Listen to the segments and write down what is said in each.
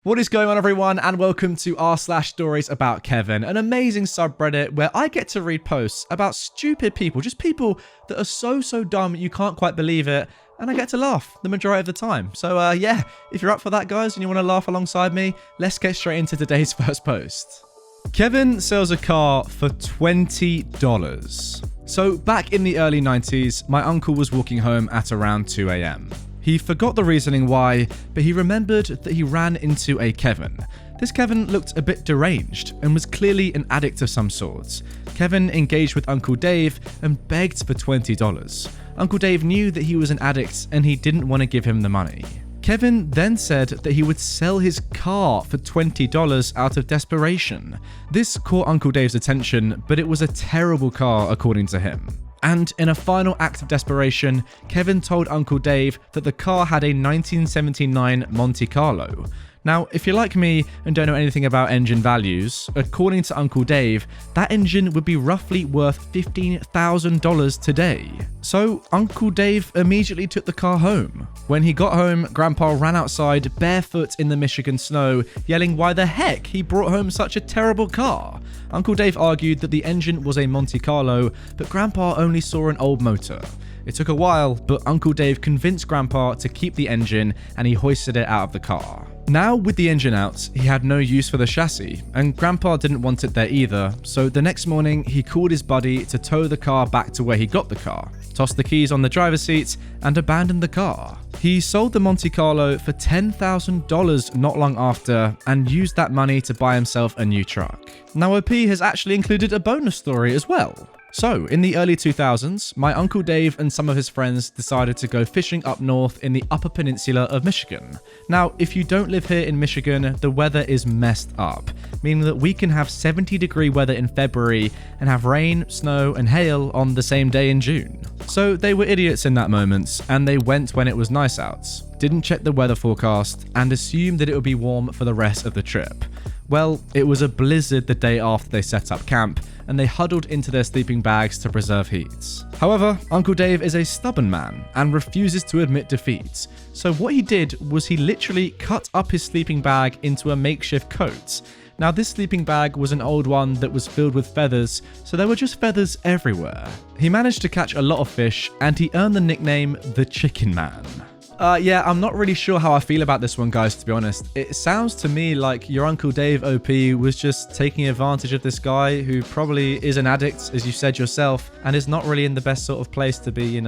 What is going on, everyone, and welcome to r/StoriesAboutKevin, an amazing subreddit where I get to read posts about stupid people, just people that are so dumb you can't quite believe it, and I get to laugh the majority of the time. So yeah, if you're up for that, guys, and you want to laugh alongside me, let's get straight into today's first post. Kevin sells a car for $20. So back in the early 90s, my uncle was walking home at around 2 a.m. He forgot the reasoning why, but he remembered that he ran into a Kevin. This Kevin looked a bit deranged and was clearly an addict of some sort. Kevin engaged with Uncle Dave and begged for $20. Uncle Dave knew that he was an addict and he didn't want to give him the money. Kevin then said that he would sell his car for $20 out of desperation. This caught Uncle Dave's attention, but it was a terrible car according to him. And in a final act of desperation, Kevin told Uncle Dave that the car had a 1979 Monte Carlo. Now, if you're like me and don't know anything about engine values, according to Uncle Dave, that engine would be roughly worth $15,000 today. So Uncle Dave immediately took the car home. When he got home, Grandpa ran outside barefoot in the Michigan snow, yelling why the heck he brought home such a terrible car. Uncle Dave argued that the engine was a Monte Carlo, but Grandpa only saw an old motor. It took a while, but Uncle Dave convinced Grandpa to keep the engine and he hoisted it out of the car. Now, with the engine out, he had no use for the chassis, and Grandpa didn't want it there either, so the next morning he called his buddy to tow the car back to where he got the car, tossed the keys on the driver's seat, and abandoned the car. He sold the Monte Carlo for $10,000 not long after, and used that money to buy himself a new truck. Now, OP has actually included a bonus story as well. So, in the early 2000s, my Uncle Dave and some of his friends decided to go fishing up north in the Upper Peninsula of Michigan. Now, if you don't live here in Michigan, the weather is messed up, meaning that we can have 70-degree weather in February and have rain, snow, and hail on the same day in June. So they were idiots in that moment, and they went when it was nice out, didn't check the weather forecast, and assumed that it would be warm for the rest of the trip. Well, it was a blizzard the day after they set up camp, and they huddled into their sleeping bags to preserve heat. However, Uncle Dave is a stubborn man and refuses to admit defeat. So what he did was he literally cut up his sleeping bag into a makeshift coat. Now, this sleeping bag was an old one that was filled with feathers, so there were just feathers everywhere. He managed to catch a lot of fish, and he earned the nickname the Chicken Man. Yeah, I'm not really sure how I feel about this one, guys, to be honest. It sounds to me like your Uncle Dave OP was just taking advantage of this guy who probably is an addict, as you said yourself, and is not really in the best sort of place to be,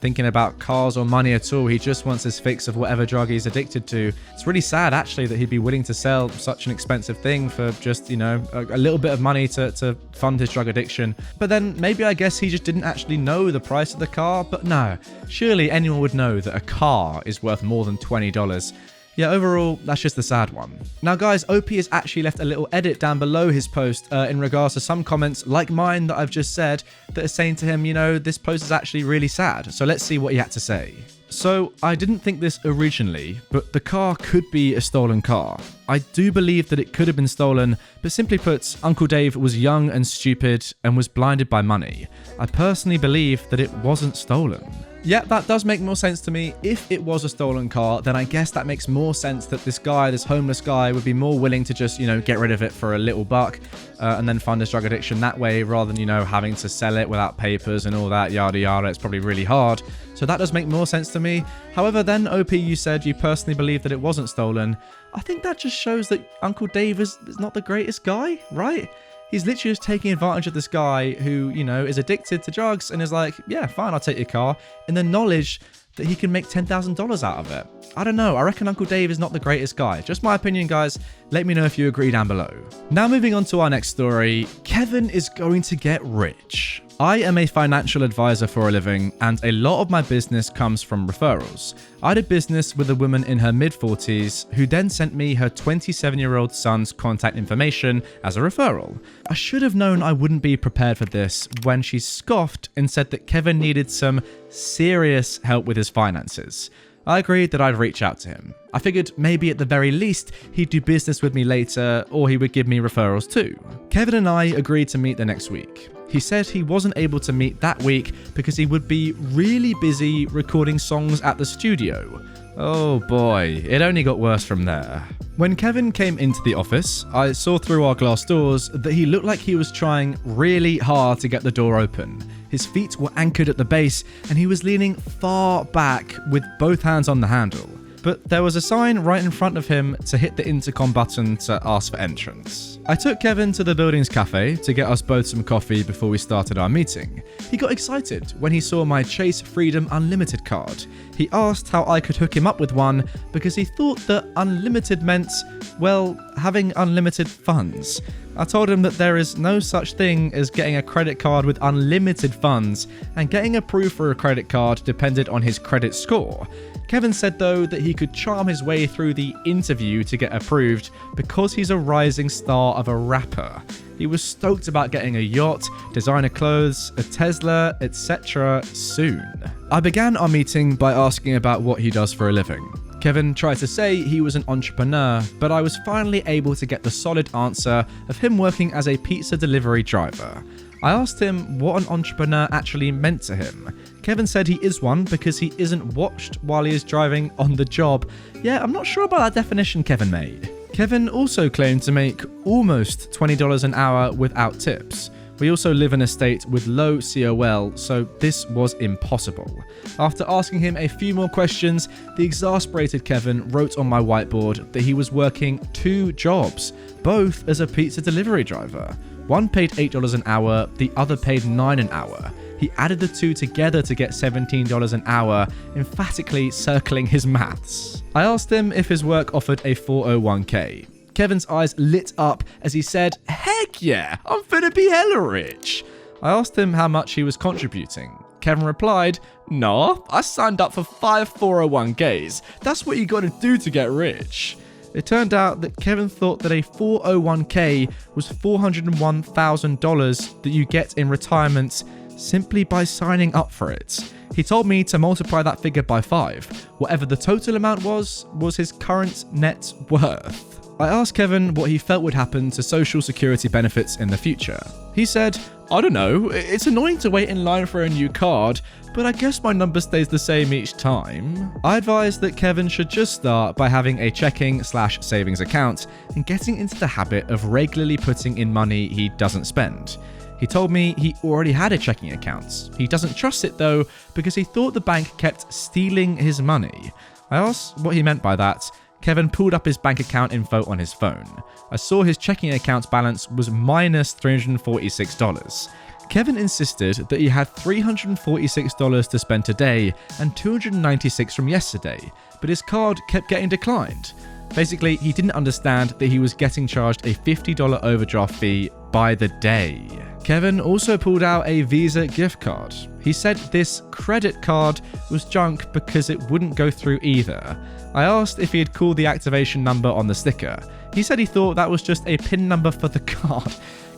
thinking about cars or money at all. He just wants his fix of whatever drug he's addicted to. It's really sad, actually, that he'd be willing to sell such an expensive thing for just, a little bit of money to fund his drug addiction. But then maybe I guess he just didn't actually know the price of the car. But no, surely anyone would know that a car is worth more than $20. Yeah, overall, that's just the sad one. Now, guys, OP has actually left a little edit down below his post in regards to some comments like mine that I've just said that are saying to him, this post is actually really sad. So let's see what he had to say. So, I didn't think this originally, but the car could be a stolen car. I do believe that it could have been stolen, but simply put, Uncle Dave was young and stupid and was blinded by money. I personally believe that it wasn't stolen. Yeah, that does make more sense to me. If it was a stolen car, then I guess that makes more sense that this guy, this homeless guy, would be more willing to just, get rid of it for a little buck and then fund his drug addiction that way rather than, having to sell it without papers and all that, yada yada. It's probably really hard. So that does make more sense to me. However, then, OP, you said you personally believe that it wasn't stolen. I think that just shows that Uncle Dave is not the greatest guy, right? He's literally just taking advantage of this guy who, is addicted to drugs and is like, yeah, fine, I'll take your car, in the knowledge that he can make $10,000 out of it. I don't know, I reckon Uncle Dave is not the greatest guy. Just my opinion, guys. Let me know if you agree down below. Now, moving on to our next story, Kevin is going to get rich. I am a financial advisor for a living, and a lot of my business comes from referrals. I did business with a woman in her mid-40s who then sent me her 27-year-old son's contact information as a referral. I should have known I wouldn't be prepared for this when she scoffed and said that Kevin needed some serious help with his finances. I agreed that I'd reach out to him. I figured maybe at the very least he'd do business with me later, or he would give me referrals too. Kevin and I agreed to meet the next week. He said he wasn't able to meet that week because he would be really busy recording songs at the studio. Oh boy, it only got worse from there. When Kevin came into the office, I saw through our glass doors that he looked like he was trying really hard to get the door open. His feet were anchored at the base and he was leaning far back with both hands on the handle. But there was a sign right in front of him to hit the intercom button to ask for entrance. I took Kevin to the building's cafe to get us both some coffee before we started our meeting. He got excited when he saw my Chase Freedom Unlimited card. He asked how I could hook him up with one because he thought that unlimited meant, well, having unlimited funds. I told him that there is no such thing as getting a credit card with unlimited funds, and getting approved for a credit card depended on his credit score. Kevin said though that he could charm his way through the interview to get approved because he's a rising star of a rapper. He was stoked about getting a yacht, designer clothes, a Tesla, etc. soon. I began our meeting by asking about what he does for a living. Kevin tried to say he was an entrepreneur, but I was finally able to get the solid answer of him working as a pizza delivery driver. I asked him what an entrepreneur actually meant to him. Kevin said he is one because he isn't watched while he is driving on the job. Yeah, I'm not sure about that definition Kevin made. Kevin also claimed to make almost $20 an hour without tips. We also live in a state with low COL, so this was impossible. After asking him a few more questions, the exasperated Kevin wrote on my whiteboard that he was working 2 jobs, both as a pizza delivery driver. One paid $8 an hour, the other paid $9 an hour. He added the 2 together to get $17 an hour, emphatically circling his maths. I asked him if his work offered a 401k. Kevin's eyes lit up as he said, "Heck yeah, I'm finna be hella rich." I asked him how much he was contributing. Kevin replied, "Nah, I signed up for 5 401ks. That's what you gotta do to get rich." It turned out that Kevin thought that a 401k was $401,000 that you get in retirement simply by signing up for it. He told me to multiply that figure by 5. Whatever the total amount was his current net worth. I asked Kevin what he felt would happen to social security benefits in the future. He said, "I don't know, it's annoying to wait in line for a new card, but I guess my number stays the same each time." I advised that Kevin should just start by having a checking/savings account and getting into the habit of regularly putting in money he doesn't spend. He told me he already had a checking account. He doesn't trust it though because he thought the bank kept stealing his money. I asked what he meant by that. Kevin pulled up his bank account info on his phone. I saw his checking account balance was minus $346. Kevin insisted that he had $346 to spend today and $296 from yesterday, but his card kept getting declined. Basically, he didn't understand that he was getting charged a $50 overdraft fee by the day. Kevin also pulled out a Visa gift card. He said this credit card was junk because it wouldn't go through either. I asked if he had called the activation number on the sticker. He said he thought that was just a PIN number for the card.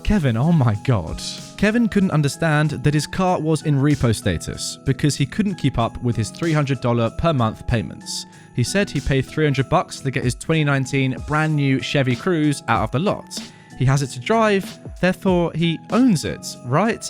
Kevin, oh my god. Kevin couldn't understand that his car was in repo status because he couldn't keep up with his $300 per month payments. He said he paid $300 to get his 2019 brand new Chevy Cruze out of the lot. He has it to drive, therefore he owns it, right?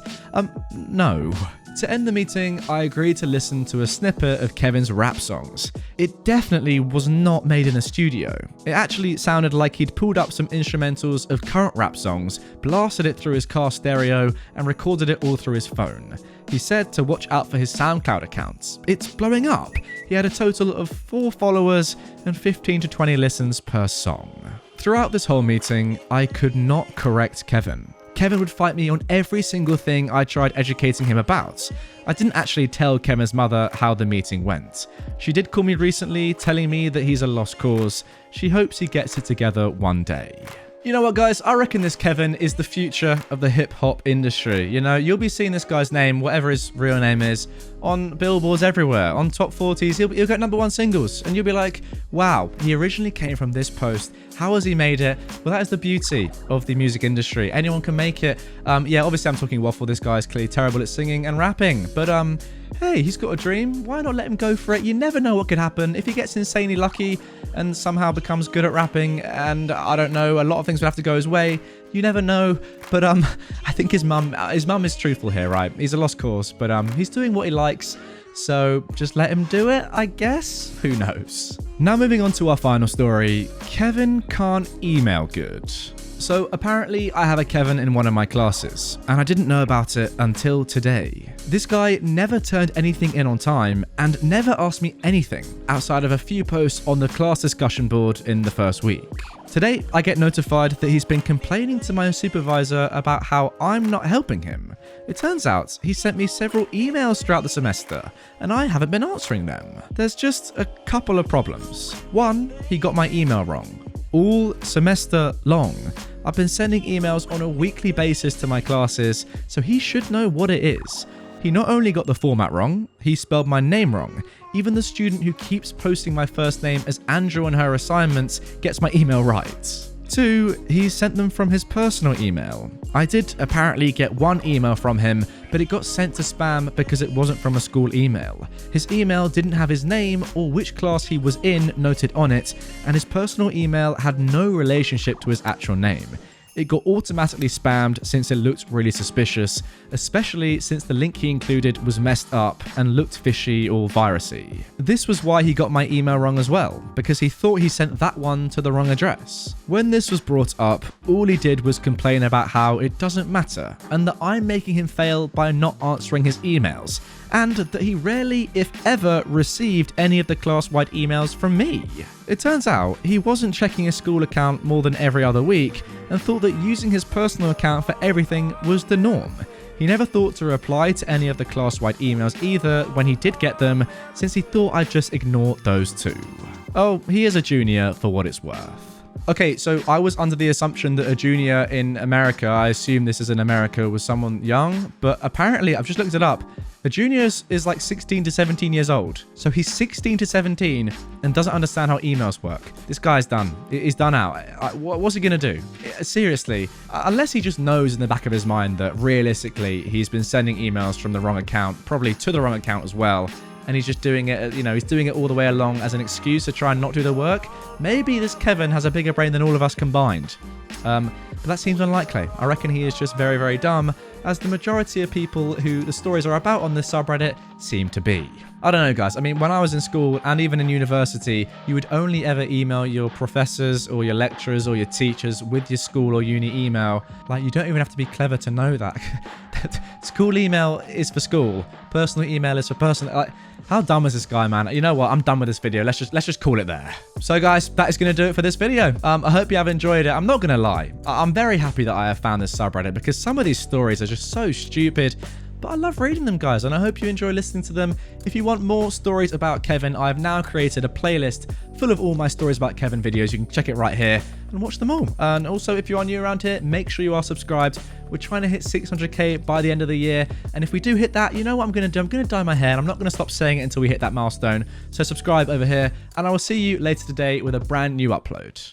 No. To end the meeting, I agreed to listen to a snippet of Kevin's rap songs. It definitely was not made in a studio. It actually sounded like he'd pulled up some instrumentals of current rap songs, blasted it through his car stereo, and recorded it all through his phone. He said to watch out for his SoundCloud accounts. It's blowing up. He had a total of 4 followers and 15 to 20 listens per song. Throughout this whole meeting, I could not correct Kevin. Kevin would fight me on every single thing I tried educating him about. I didn't actually tell Kevin's mother how the meeting went. She did call me recently, telling me that he's a lost cause. She hopes he gets it together one day. You know what, guys? I reckon this Kevin is the future of the hip-hop industry. You know, you'll be seeing this guy's name, whatever his real name is, on billboards everywhere, on top 40s. He'll get #1 singles, and you'll be like, wow, he originally came from this post. How has he made it? Well, that is the beauty of the music industry. Anyone can make it. Yeah, obviously I'm talking waffle. This guy is clearly terrible at singing and rapping, but hey, he's got a dream. Why not let him go for it? You never know what could happen. If he gets insanely lucky and somehow becomes good at rapping, and I don't know, a lot of things would have to go his way. You never know. But I think his mum is truthful here, right? He's a lost cause, but he's doing what he likes. So just let him do it, I guess? Who knows? Now moving on to our final story, Kevin can't email good. So apparently I have a Kevin in one of my classes, and I didn't know about it until today. This guy never turned anything in on time and never asked me anything outside of a few posts on the class discussion board in the first week. Today, I get notified that he's been complaining to my supervisor about how I'm not helping him. It turns out he sent me several emails throughout the semester, and I haven't been answering them. There's just a couple of problems. One, he got my email wrong. All semester long. I've been sending emails on a weekly basis to my classes, so he should know what it is. He not only got the format wrong, he spelled my name wrong. Even the student who keeps posting my first name as Andrew on her assignments gets my email right. 2, he sent them from his personal email. I did apparently get one email from him, but it got sent to spam because it wasn't from a school email. His email didn't have his name or which class he was in noted on it, and his personal email had no relationship to his actual name. It got automatically spammed since it looked really suspicious, especially since the link he included was messed up and looked fishy or virusy. This was why he got my email wrong as well, because he thought he sent that one to the wrong address. When this was brought up, all he did was complain about how it doesn't matter, and that I'm making him fail by not answering his emails, and that he rarely, if ever, received any of the class-wide emails from me. It turns out he wasn't checking his school account more than every other week and thought that using his personal account for everything was the norm. He never thought to reply to any of the class-wide emails either when he did get them, since he thought I'd just ignore those two. Oh, he is a junior for what it's worth. Okay, so I was under the assumption that a junior in America, I assume this is in America, was someone young, but apparently I've just looked it up. A junior is like 16 to 17 years old. So he's 16 to 17 and doesn't understand how emails work. This guy's done. He's done out. What's he going to do? Seriously, unless he just knows in the back of his mind that realistically he's been sending emails from the wrong account, probably to the wrong account as well, and he's just doing it, he's doing it all the way along as an excuse to try and not do the work. Maybe this Kevin has a bigger brain than all of us combined. But that seems unlikely. I reckon he is just very, very dumb, as the majority of people who the stories are about on this subreddit seem to be. I don't know, guys. I mean, when I was in school and even in university, you would only ever email your professors or your lecturers or your teachers with your school or uni email. Like, you don't even have to be clever to know that. School email is for school. Personal email is for personal. Like, how dumb is this guy, man? You know what? I'm done with this video. Let's just call it there. So, guys, that is going to do it for this video. I hope you have enjoyed it. I'm not going to lie. I'm very happy that I have found this subreddit because some of these stories are just so stupid. But I love reading them, guys, and I hope you enjoy listening to them. If you want more stories about Kevin, I've now created a playlist full of all my stories about Kevin videos. You can check it right here and watch them all. And also, if you are new around here, make sure you are subscribed. We're trying to hit 600k by the end of the year. And if we do hit that, you know what I'm going to do? I'm going to dye my hair, and I'm not going to stop saying it until we hit that milestone. So subscribe over here, and I will see you later today with a brand new upload.